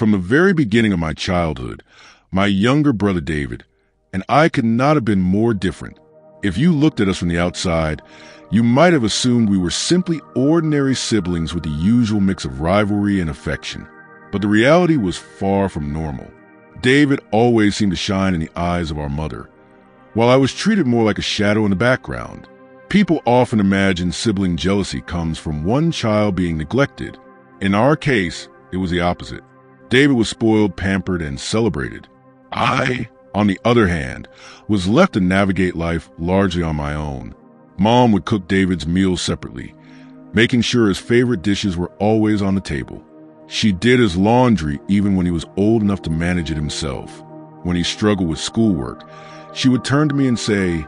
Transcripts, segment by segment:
From the very beginning of my childhood, my younger brother David and I could not have been more different. If you looked at us from the outside, you might have assumed we were simply ordinary siblings with the usual mix of rivalry and affection. But the reality was far from normal. David always seemed to shine in the eyes of our mother, while I was treated more like a shadow in the background. People often imagine sibling jealousy comes from one child being neglected. In our case, it was the opposite. David was spoiled, pampered, and celebrated. I, on the other hand, was left to navigate life largely on my own. Mom would cook David's meals separately, making sure his favorite dishes were always on the table. She did his laundry even when he was old enough to manage it himself. When he struggled with schoolwork, she would turn to me and say,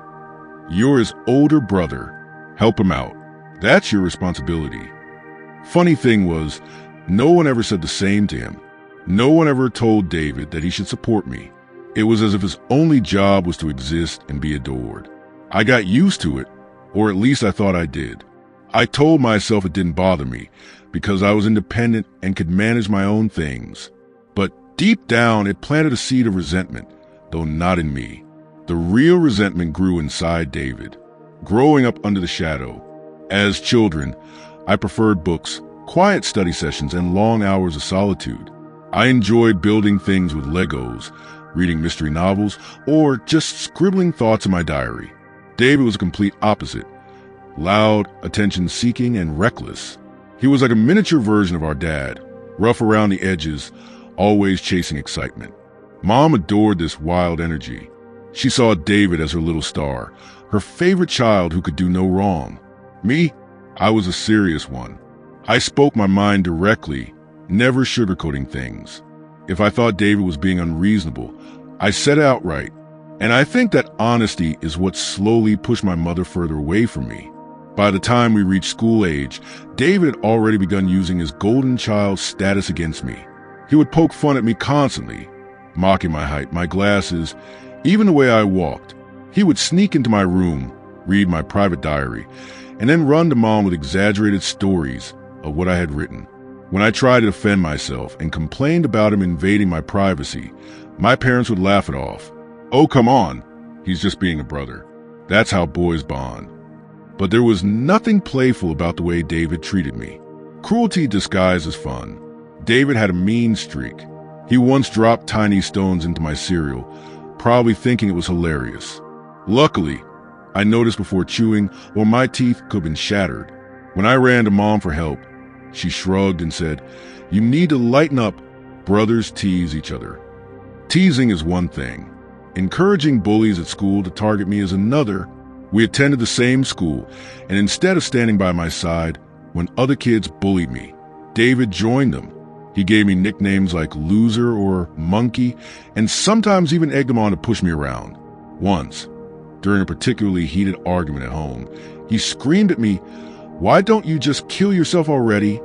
"You're his older brother. Help him out. That's your responsibility." Funny thing was, no one ever said the same to him. No one ever told David that he should support me. It was as if his only job was to exist and be adored. I got used to it, or at least I thought I did. I told myself it didn't bother me because I was independent and could manage my own things. But deep down, it planted a seed of resentment, though not in me. The real resentment grew inside David, growing up under the shadow. As children, I preferred books, quiet study sessions, and long hours of solitude. I enjoyed building things with Legos, reading mystery novels, or just scribbling thoughts in my diary. David was a complete opposite. Loud, attention-seeking, and reckless. He was like a miniature version of our dad, rough around the edges, always chasing excitement. Mom adored this wild energy. She saw David as her little star, her favorite child who could do no wrong. Me, I was a serious one. I spoke my mind directly, never sugarcoating things. If I thought David was being unreasonable, I said it outright. And I think that honesty is what slowly pushed my mother further away from me. By the time we reached school age, David had already begun using his golden child status against me. He would poke fun at me constantly, mocking my height, my glasses, even the way I walked. He would sneak into my room, read my private diary, and then run to Mom with exaggerated stories of what I had written. When I tried to defend myself and complained about him invading my privacy, my parents would laugh it off. "Oh, come on. He's just being a brother. That's how boys bond." But there was nothing playful about the way David treated me. Cruelty disguised as fun. David had a mean streak. He once dropped tiny stones into my cereal, probably thinking it was hilarious. Luckily, I noticed before chewing, or my teeth could have been shattered. When I ran to Mom for help, she shrugged and said, "You need to lighten up. Brothers tease each other." Teasing is one thing. Encouraging bullies at school to target me is another. We attended the same school, and instead of standing by my side when other kids bullied me, David joined them. He gave me nicknames like loser or monkey, and sometimes even egged them on to push me around. Once, during a particularly heated argument at home, he screamed at me, "Why don't you just kill yourself already?"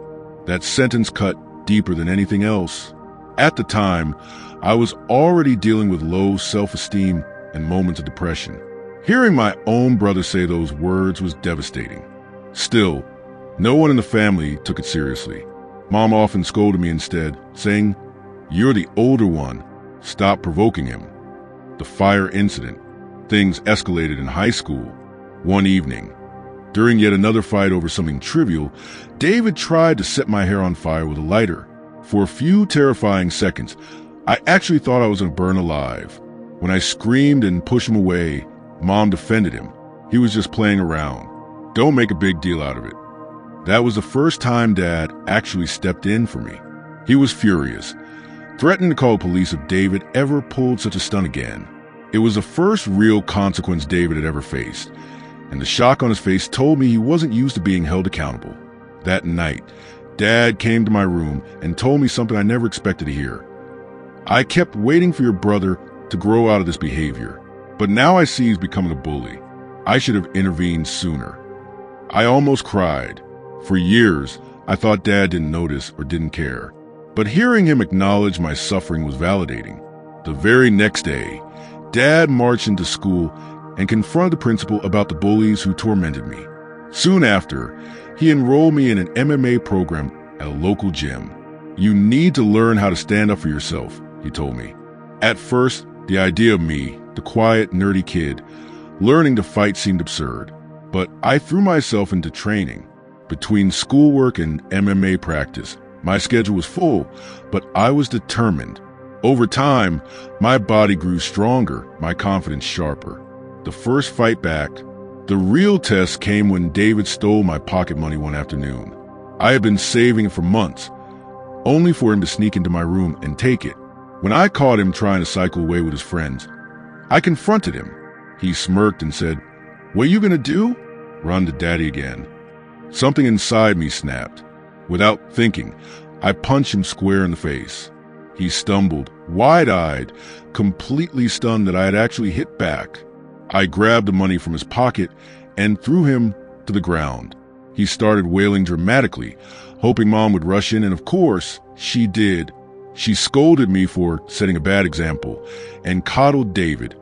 That sentence cut deeper than anything else. At the time, I was already dealing with low self-esteem and moments of depression. Hearing my own brother say those words was devastating. Still, no one in the family took it seriously. Mom often scolded me instead, saying, "You're the older one. Stop provoking him." The fire incident. Things escalated in high school. One evening, during yet another fight over something trivial, David tried to set my hair on fire with a lighter. For a few terrifying seconds, I actually thought I was going to burn alive. When I screamed and pushed him away, Mom defended him. He was just playing around. Don't make a big deal out of it. That was the first time Dad actually stepped in for me. He was furious, threatening to call police if David ever pulled such a stunt again. It was the first real consequence David had ever faced, and the shock on his face told me he wasn't used to being held accountable. That night, Dad came to my room and told me something I never expected to hear. "I kept waiting for your brother to grow out of this behavior, but now I see he's becoming a bully. I should have intervened sooner." I almost cried. For years, I thought Dad didn't notice or didn't care. But hearing him acknowledge my suffering was validating. The very next day, Dad marched into school and confronted the principal about the bullies who tormented me. Soon after, he enrolled me in an MMA program at a local gym. You need to learn how to stand up for yourself, he told me. At first, the idea of me, the quiet, nerdy kid, learning to fight seemed absurd. But I threw myself into training. Between schoolwork and MMA practice, my schedule was full, but I was determined. Over time, my body grew stronger, my confidence sharper. The first fight back, the real test came when David stole my pocket money one afternoon. I had been saving it for months, only for him to sneak into my room and take it. When I caught him trying to cycle away with his friends, I confronted him. He smirked and said, "What are you gonna do?" "Run to Daddy again." Something inside me snapped. Without thinking, I punched him square in the face. He stumbled, wide-eyed, completely stunned that I had actually hit back. I grabbed the money from his pocket and threw him to the ground. He started wailing dramatically, hoping Mom would rush in, and of course, she did. She scolded me for setting a bad example and coddled David,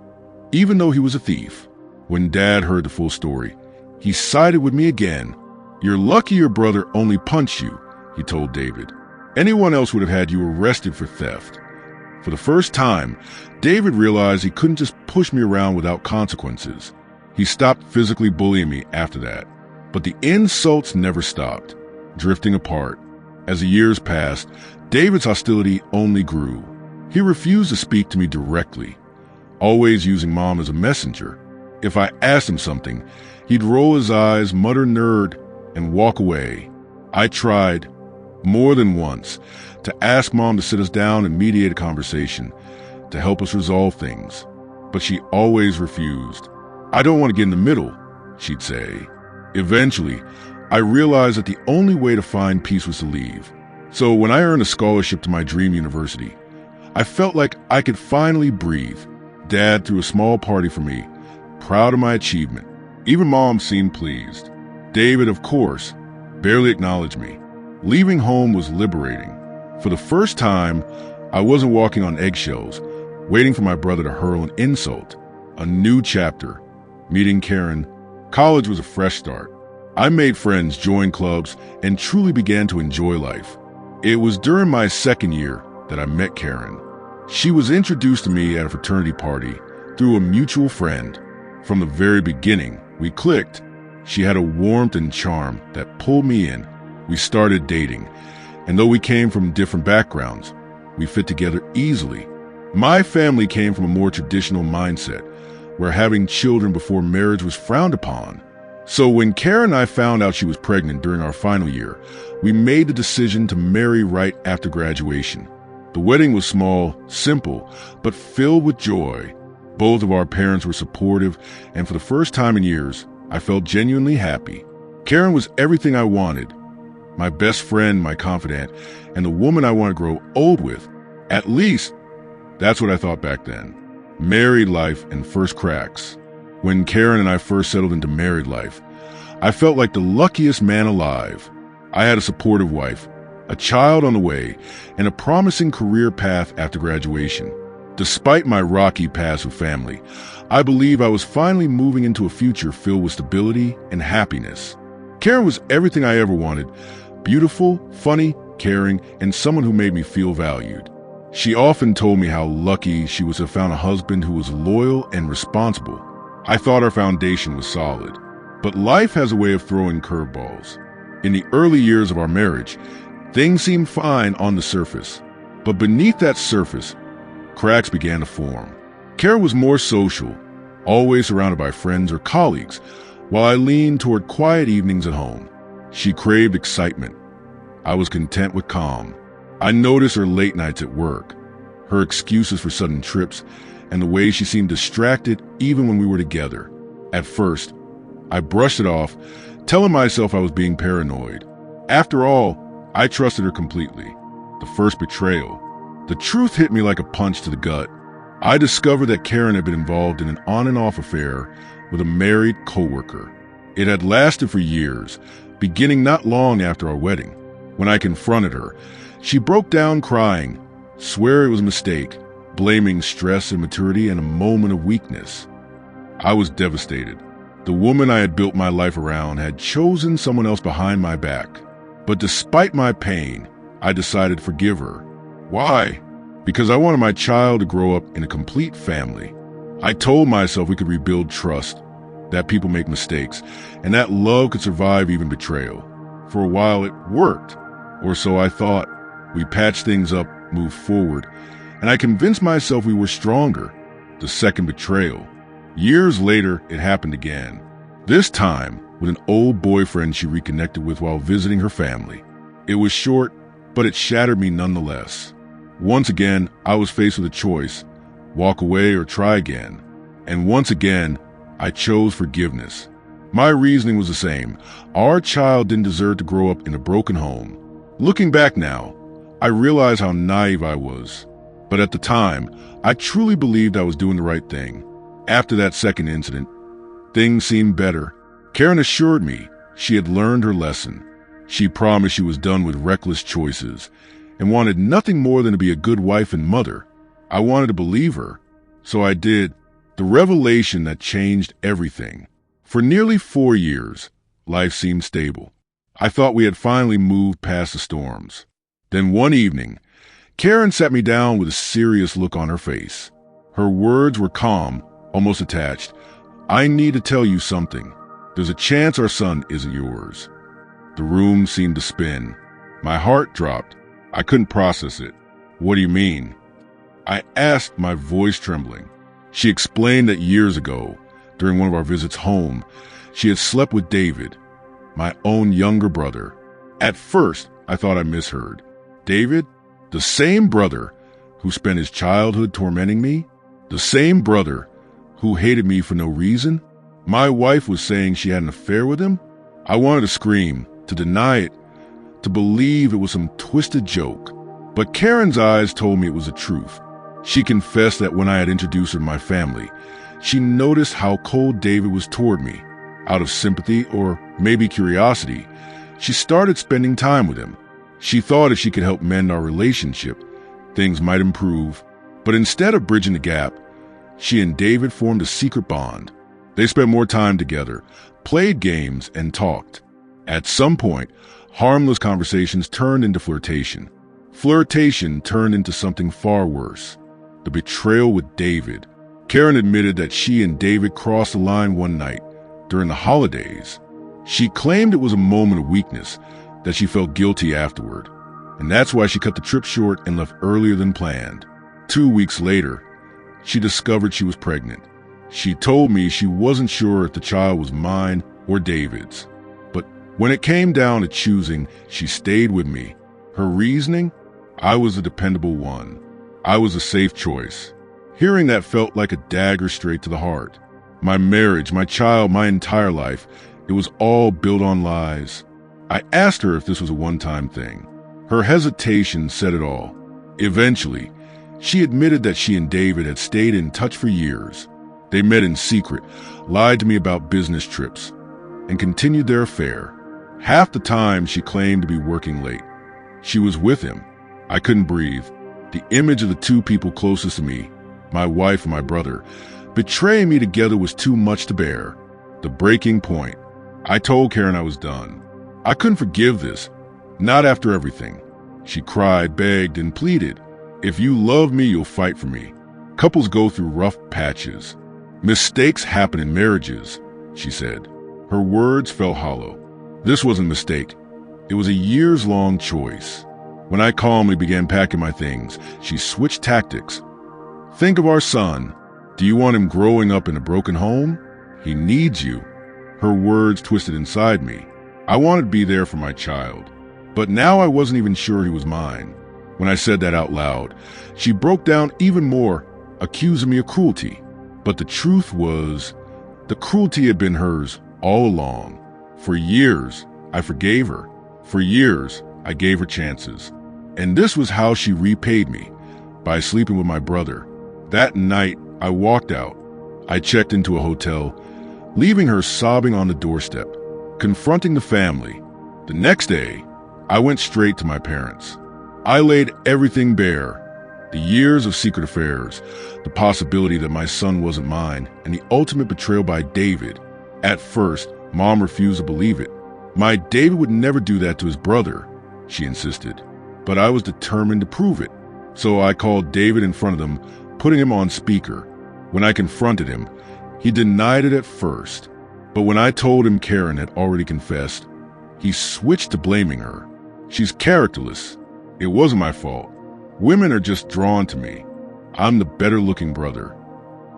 even though he was a thief. When Dad heard the full story, he sided with me again. "You're lucky your brother only punched you," he told David. "Anyone else would have had you arrested for theft." For the first time, David realized he couldn't just push me around without consequences. He stopped physically bullying me after that. But the insults never stopped, drifting apart. As the years passed, David's hostility only grew. He refused to speak to me directly, always using Mom as a messenger. If I asked him something, he'd roll his eyes, mutter "nerd," and walk away. I tried, more than once, to ask Mom to sit us down and mediate a conversation, to help us resolve things. But she always refused. "I don't want to get in the middle," she'd say. Eventually, I realized that the only way to find peace was to leave. So when I earned a scholarship to my dream university, I felt like I could finally breathe. Dad threw a small party for me, proud of my achievement. Even Mom seemed pleased. David, of course, barely acknowledged me. Leaving home was liberating. For the first time, I wasn't walking on eggshells, waiting for my brother to hurl an insult. A new chapter. Meeting Karen. College was a fresh start. I made friends, joined clubs, and truly began to enjoy life. It was during my second year that I met Karen. She was introduced to me at a fraternity party through a mutual friend. From the very beginning, we clicked. She had a warmth and charm that pulled me in. We started dating, and though we came from different backgrounds, we fit together easily. My family came from a more traditional mindset, where having children before marriage was frowned upon. So when Karen and I found out she was pregnant during our final year, we made the decision to marry right after graduation. The wedding was small, simple, but filled with joy. Both of our parents were supportive, and for the first time in years, I felt genuinely happy. Karen was everything I wanted. My best friend, my confidant, and the woman I want to grow old with. At least, that's what I thought back then. Married life and first cracks. When Karen and I first settled into married life, I felt like the luckiest man alive. I had a supportive wife, a child on the way, and a promising career path after graduation. Despite my rocky past with family, I believe I was finally moving into a future filled with stability and happiness. Karen was everything I ever wanted: beautiful, funny, caring, and someone who made me feel valued. She often told me how lucky she was to have found a husband who was loyal and responsible. I thought our foundation was solid. But life has a way of throwing curveballs. In the early years of our marriage, things seemed fine on the surface. But beneath that surface, cracks began to form. Karen was more social, always surrounded by friends or colleagues, while I leaned toward quiet evenings at home. She craved excitement. I was content with calm. I noticed her late nights at work, her excuses for sudden trips, and the way she seemed distracted even when we were together. At first, I brushed it off, telling myself I was being paranoid. After all, I trusted her completely. The first betrayal. The truth hit me like a punch to the gut. I discovered that Karen had been involved in an on-and-off affair with a married coworker. It had lasted for years, beginning not long after our wedding. When I confronted her, she broke down crying, swear it was a mistake, blaming stress, immaturity, and a moment of weakness. I was devastated. The woman I had built my life around had chosen someone else behind my back. But despite my pain, I decided to forgive her. Why? Because I wanted my child to grow up in a complete family. I told myself we could rebuild trust, that people make mistakes, and that love could survive even betrayal. For a while it worked, or so I thought. We patched things up, moved forward, and I convinced myself we were stronger. The second betrayal. Years later, it happened again. This time, with an old boyfriend she reconnected with while visiting her family. It was short, but it shattered me nonetheless. Once again, I was faced with a choice, walk away or try again. And once again, I chose forgiveness. My reasoning was the same. Our child didn't deserve to grow up in a broken home. Looking back now, I realize how naive I was. But at the time, I truly believed I was doing the right thing. After that second incident, things seemed better. Karen assured me she had learned her lesson. She promised she was done with reckless choices and wanted nothing more than to be a good wife and mother. I wanted to believe her, so I did. The revelation that changed everything. For nearly 4 years, life seemed stable. I thought we had finally moved past the storms. Then one evening, Karen sat me down with a serious look on her face. Her words were calm, almost attached. I need to tell you something. There's a chance our son isn't yours. The room seemed to spin. My heart dropped. I couldn't process it. What do you mean? I asked, my voice trembling. She explained that years ago, during one of our visits home, she had slept with David, my own younger brother. At first, I thought I misheard. David? The same brother who spent his childhood tormenting me? The same brother who hated me for no reason? My wife was saying she had an affair with him? I wanted to scream, to deny it, to believe it was some twisted joke. But Karen's eyes told me it was the truth. She confessed that when I had introduced her to my family, she noticed how cold David was toward me. Out of sympathy, or maybe curiosity, she started spending time with him. She thought if she could help mend our relationship, things might improve. But instead of bridging the gap, she and David formed a secret bond. They spent more time together, played games, and talked. At some point, harmless conversations turned into flirtation. Flirtation turned into something far worse. The betrayal with David. Karen admitted that she and David crossed the line one night during the holidays. She claimed it was a moment of weakness, that she felt guilty afterward. And that's why she cut the trip short and left earlier than planned. 2 weeks later, she discovered she was pregnant. She told me she wasn't sure if the child was mine or David's. But when it came down to choosing, she stayed with me. Her reasoning? I was the dependable one. I was a safe choice. Hearing that felt like a dagger straight to the heart. My marriage, my child, my entire life, it was all built on lies. I asked her if this was a one-time thing. Her hesitation said it all. Eventually, she admitted that she and David had stayed in touch for years. They met in secret, lied to me about business trips, and continued their affair. Half the time, she claimed to be working late. She was with him. I couldn't breathe. The image of the two people closest to me, my wife and my brother, betraying me together was too much to bear. The breaking point. I told Karen I was done. I couldn't forgive this. Not after everything. She cried, begged, and pleaded. If you love me, you'll fight for me. Couples go through rough patches. Mistakes happen in marriages, she said. Her words fell hollow. This wasn't a mistake. It was a years-long choice. When I calmly began packing my things, she switched tactics. Think of our son. Do you want him growing up in a broken home? He needs you. Her words twisted inside me. I wanted to be there for my child. But now I wasn't even sure he was mine. When I said that out loud, she broke down even more, accusing me of cruelty. But the truth was, the cruelty had been hers all along. For years, I forgave her. For years, I gave her chances. And this was how she repaid me, by sleeping with my brother. That night, I walked out. I checked into a hotel, leaving her sobbing on the doorstep, confronting the family. The next day, I went straight to my parents. I laid everything bare. The years of secret affairs, the possibility that my son wasn't mine, and the ultimate betrayal by David. At first, Mom refused to believe it. My David would never do that to his brother, she insisted. but I was determined to prove it. So I called David in front of them, putting him on speaker. When I confronted him, he denied it at first, but when I told him Karen had already confessed, he switched to blaming her. She's characterless. It wasn't my fault. Women are just drawn to me. I'm the better-looking brother.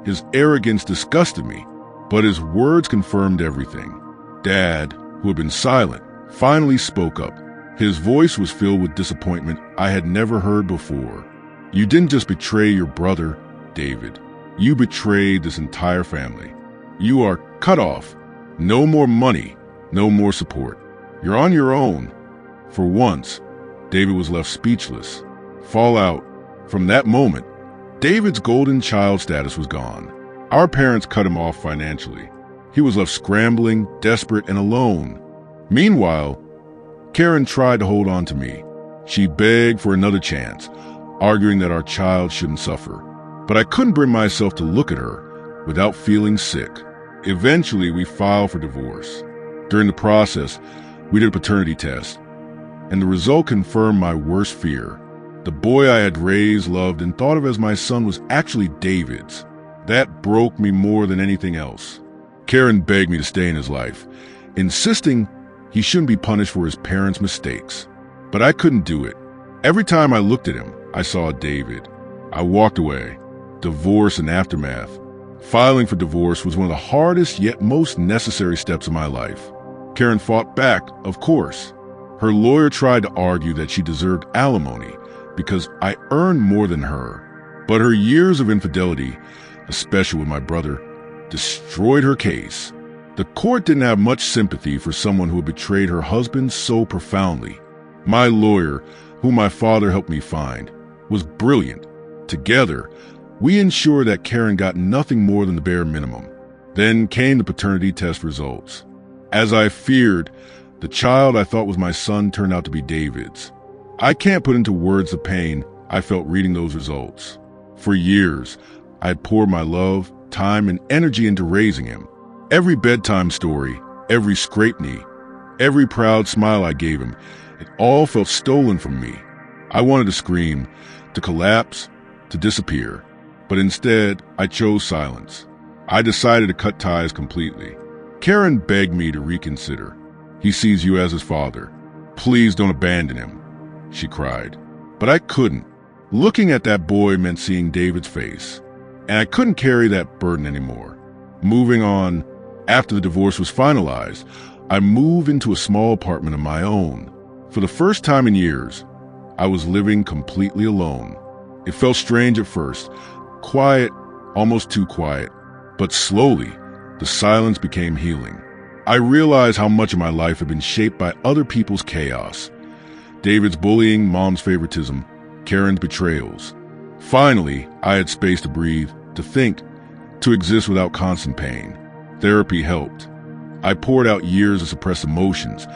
His arrogance disgusted me, but his words confirmed everything. Dad, who had been silent, finally spoke up. His voice was filled with disappointment I had never heard before. You didn't just betray your brother, David. You betrayed this entire family. You are cut off. No more money, no more support. You're on your own. For once, David was left speechless. Fallout. From that moment, David's golden child status was gone. Our parents cut him off financially. He was left scrambling, desperate, and alone. Meanwhile, Karen tried to hold on to me. She begged for another chance, arguing that our child shouldn't suffer. But I couldn't bring myself to look at her without feeling sick. Eventually, we filed for divorce. During the process, we did a paternity test, and the result confirmed my worst fear. The boy I had raised, loved, and thought of as my son was actually David's. That broke me more than anything else. Karen begged me to stay in his life, insisting he shouldn't be punished for his parents' mistakes. But I couldn't do it. Every time I looked at him, I saw David. I walked away. Divorce and aftermath. Filing for divorce was one of the hardest yet most necessary steps of my life. Karen fought back, of course. Her lawyer tried to argue that she deserved alimony because I earned more than her. But her years of infidelity, especially with my brother, destroyed her case. The court didn't have much sympathy for someone who had betrayed her husband so profoundly. My lawyer, whom my father helped me find, was brilliant. Together, we ensured that Karen got nothing more than the bare minimum. Then came the paternity test results. As I feared, the child I thought was my son turned out to be David's. I can't put into words the pain I felt reading those results. For years, I had poured my love, time, and energy into raising him. Every bedtime story, every scraped knee, every proud smile I gave him, it all felt stolen from me. I wanted to scream, to collapse, to disappear. But instead, I chose silence. I decided to cut ties completely. Karen begged me to reconsider. He sees you as his father. Please don't abandon him, she cried. But I couldn't. Looking at that boy meant seeing David's face, and I couldn't carry that burden anymore. Moving on, after the divorce was finalized, I moved into a small apartment of my own. For the first time in years, I was living completely alone. It felt strange at first, quiet, almost too quiet, but slowly, the silence became healing. I realized how much of my life had been shaped by other people's chaos. David's bullying, Mom's favoritism, Karen's betrayals. Finally, I had space to breathe, to think, to exist without constant pain. Therapy helped. I poured out years of suppressed emotions,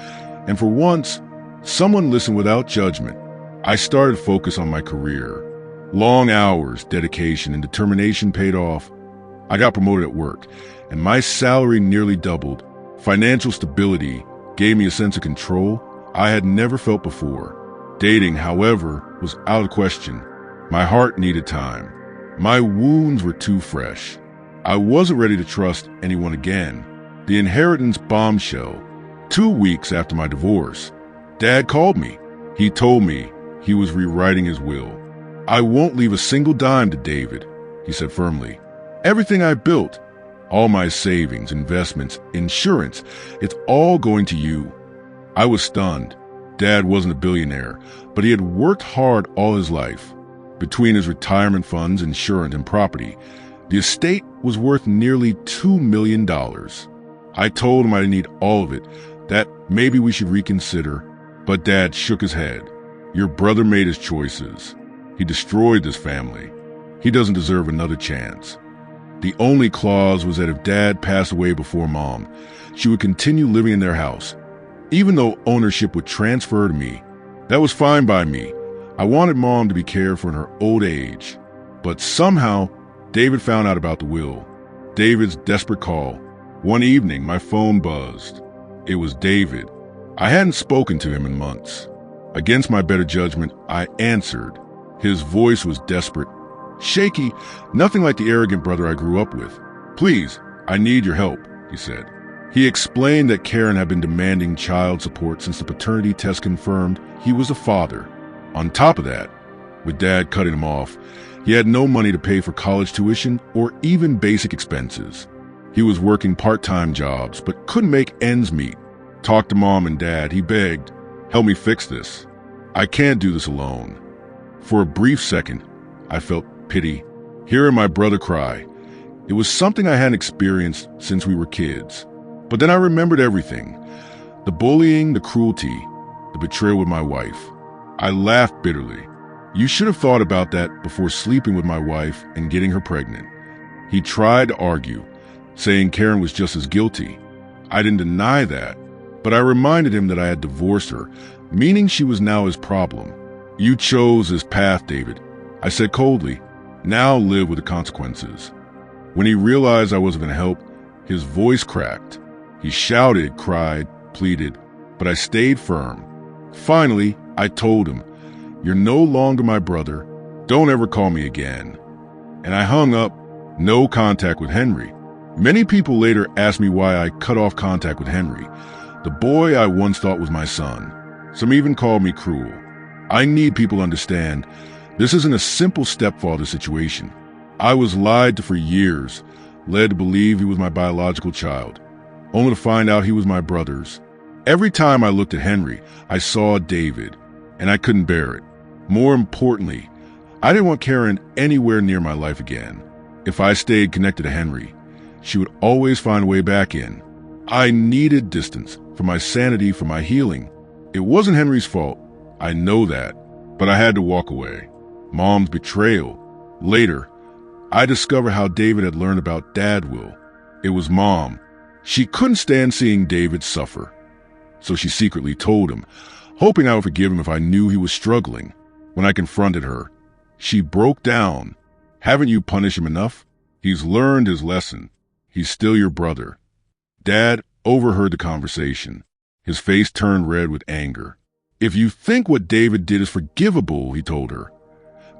and for once, someone listened without judgment. I started to focus on my career. Long hours, dedication, and determination paid off. I got promoted at work, and my salary nearly doubled. Financial stability gave me a sense of control I had never felt before. Dating, however, was out of question. My heart needed time. My wounds were too fresh. I wasn't ready to trust anyone again. The inheritance bombshell. 2 weeks after my divorce, Dad called me. He told me he was rewriting his will. I won't leave a single dime to David, he said firmly. Everything I built, all my savings, investments, insurance, it's all going to you. I was stunned. Dad wasn't a billionaire, but he had worked hard all his life. Between his retirement funds, insurance, and property, the estate was worth nearly $2 million. I told him I didn't need all of it, that maybe we should reconsider, but Dad shook his head. Your brother made his choices. He destroyed this family. He doesn't deserve another chance. The only clause was that if Dad passed away before Mom, she would continue living in their house, even though ownership would transfer to me. That was fine by me. I wanted Mom to be cared for in her old age. But somehow, David found out about the will. David's desperate call. One evening, my phone buzzed. It was David. I hadn't spoken to him in months. Against my better judgment, I answered. His voice was desperate, shaky, nothing like the arrogant brother I grew up with. "Please, I need your help," he said. He explained that Karen had been demanding child support since the paternity test confirmed he was a father. On top of that, with Dad cutting him off, he had no money to pay for college tuition or even basic expenses. He was working part-time jobs, but couldn't make ends meet. Talked to Mom and Dad, he begged, "Help me fix this. I can't do this alone." For a brief second, I felt pity, hearing my brother cry. It was something I hadn't experienced since we were kids. But then I remembered everything. The bullying, the cruelty, the betrayal with my wife. I laughed bitterly. "You should have thought about that before sleeping with my wife and getting her pregnant." He tried to argue, saying Karen was just as guilty. I didn't deny that, but I reminded him that I had divorced her, meaning she was now his problem. "You chose this path, David," I said coldly. "Now live with the consequences." When he realized I wasn't going to help, his voice cracked. He shouted, cried, pleaded, but I stayed firm. Finally, I told him, "You're no longer my brother. Don't ever call me again." And I hung up. No contact with Henry. Many people later asked me why I cut off contact with Henry, the boy I once thought was my son. Some even called me cruel. I need people to understand this isn't a simple stepfather situation. I was lied to for years, led to believe he was my biological child, only to find out he was my brother's. Every time I looked at Henry, I saw David, and I couldn't bear it. More importantly, I didn't want Karen anywhere near my life again. If I stayed connected to Henry, she would always find a way back in. I needed distance for my sanity, for my healing. It wasn't Henry's fault. I know that, but I had to walk away. Mom's betrayal. Later, I discovered how David had learned about Dad will. It was Mom. She couldn't stand seeing David suffer, so she secretly told him, hoping I would forgive him if I knew he was struggling. When I confronted her, she broke down. "Haven't you punished him enough? He's learned his lesson. He's still your brother." Dad overheard the conversation. His face turned red with anger. "If you think what David did is forgivable," he told her,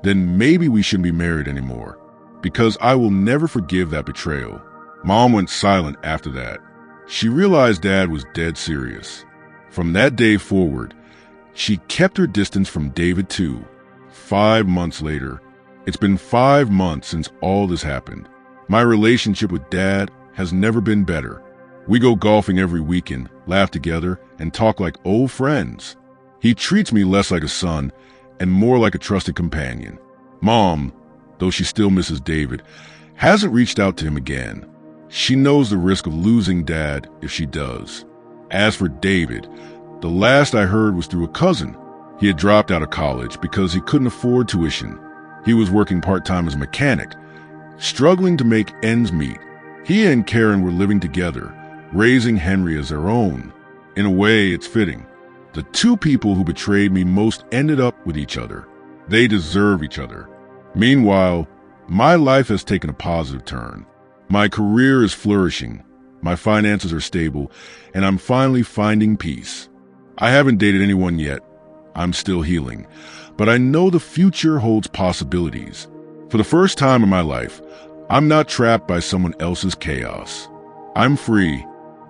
"then maybe we shouldn't be married anymore, because I will never forgive that betrayal." Mom went silent after that. She realized Dad was dead serious. From that day forward, she kept her distance from David too. 5 months later, it's been 5 months since all this happened. My relationship with Dad has never been better. We go golfing every weekend, laugh together, and talk like old friends. He treats me less like a son and more like a trusted companion. Mom, though she still misses David, hasn't reached out to him again. She knows the risk of losing Dad if she does. As for David, the last I heard was through a cousin. He had dropped out of college because he couldn't afford tuition. He was working part-time as a mechanic, struggling to make ends meet. He and Karen were living together, raising Henry as their own. In a way, it's fitting. The two people who betrayed me most ended up with each other. They deserve each other. Meanwhile, my life has taken a positive turn. My career is flourishing, my finances are stable, and I'm finally finding peace. I haven't dated anyone yet. I'm still healing, but I know the future holds possibilities. For the first time in my life, I'm not trapped by someone else's chaos. I'm free.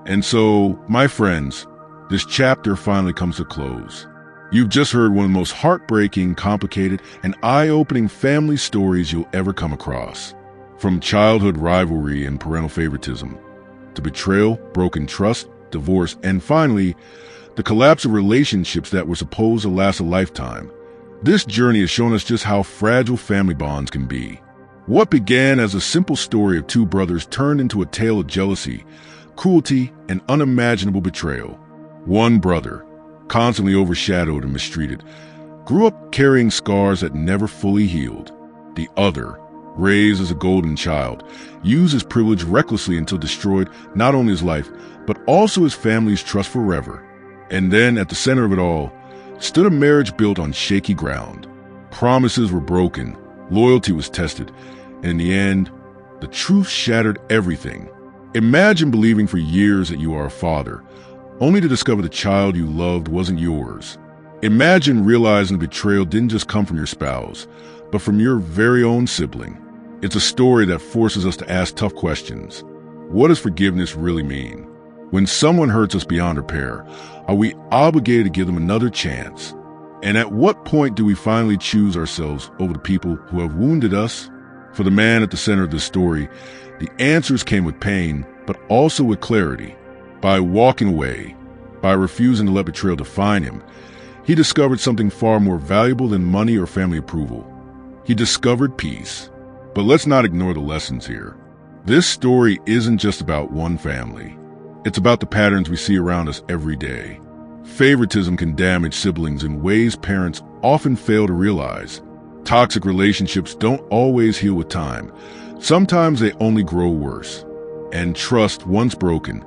And so, my friends, this chapter finally comes to close. You've just heard one of the most heartbreaking, complicated, and eye-opening family stories you'll ever come across. From childhood rivalry and parental favoritism, to betrayal, broken trust, divorce, and finally, the collapse of relationships that were supposed to last a lifetime. This journey has shown us just how fragile family bonds can be. What began as a simple story of two brothers turned into a tale of jealousy, cruelty, and unimaginable betrayal. One brother, constantly overshadowed and mistreated, grew up carrying scars that never fully healed. The other, raised as a golden child, used his privilege recklessly until it destroyed not only his life, but also his family's trust forever. And then, at the center of it all, stood a marriage built on shaky ground. Promises were broken, loyalty was tested, and in the end, the truth shattered everything. Imagine believing for years that you are a father, only to discover the child you loved wasn't yours. Imagine realizing the betrayal didn't just come from your spouse, but from your very own sibling. It's a story that forces us to ask tough questions. What does forgiveness really mean? When someone hurts us beyond repair, are we obligated to give them another chance? And at what point do we finally choose ourselves over the people who have wounded us? For the man at the center of this story, the answers came with pain, but also with clarity. By walking away, by refusing to let betrayal define him, he discovered something far more valuable than money or family approval. He discovered peace. But let's not ignore the lessons here. This story isn't just about one family. It's about the patterns we see around us every day. Favoritism can damage siblings in ways parents often fail to realize. Toxic relationships don't always heal with time. Sometimes they only grow worse. And trust, once broken,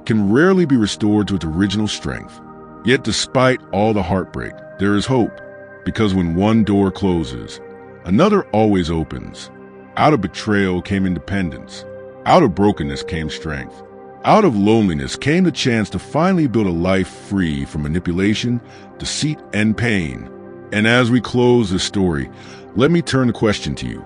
can rarely be restored to its original strength. Yet despite all the heartbreak, there is hope. Because when one door closes, another always opens. Out of betrayal came independence. Out of brokenness came strength. Out of loneliness came the chance to finally build a life free from manipulation, deceit, and pain. And as we close this story, let me turn the question to you.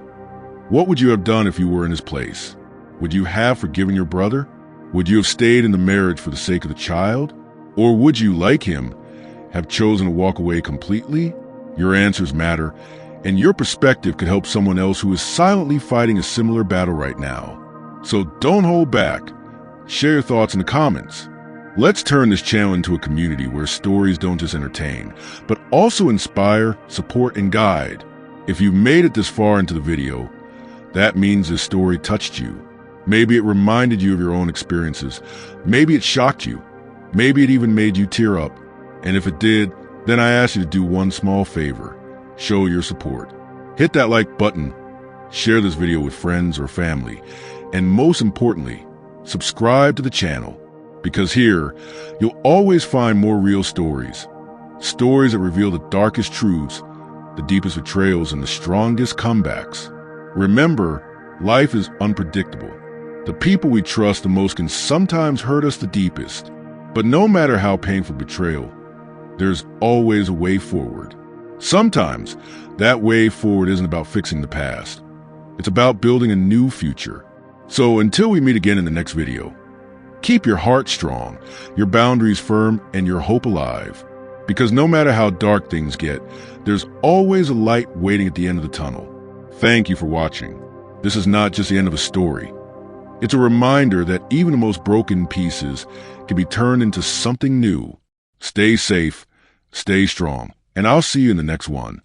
What would you have done if you were in his place? Would you have forgiven your brother? Would you have stayed in the marriage for the sake of the child? Or would you, like him, have chosen to walk away completely? Your answers matter, and your perspective could help someone else who is silently fighting a similar battle right now. So don't hold back. Share your thoughts in the comments. Let's turn this channel into a community where stories don't just entertain, but also inspire, support, and guide. If you've made it this far into the video, that means this story touched you. Maybe it reminded you of your own experiences. Maybe it shocked you. Maybe it even made you tear up. And if it did, then I ask you to do one small favor. Show your support. Hit that like button, share this video with friends or family, and most importantly, subscribe to the channel, because here, you'll always find more real stories. Stories that reveal the darkest truths, the deepest betrayals, and the strongest comebacks. Remember, life is unpredictable. The people we trust the most can sometimes hurt us the deepest. But no matter how painful betrayal, there's always a way forward. Sometimes, that way forward isn't about fixing the past. It's about building a new future. So until we meet again in the next video, keep your heart strong, your boundaries firm, and your hope alive. Because no matter how dark things get, there's always a light waiting at the end of the tunnel. Thank you for watching. This is not just the end of a story. It's a reminder that even the most broken pieces can be turned into something new. Stay safe, stay strong, and I'll see you in the next one.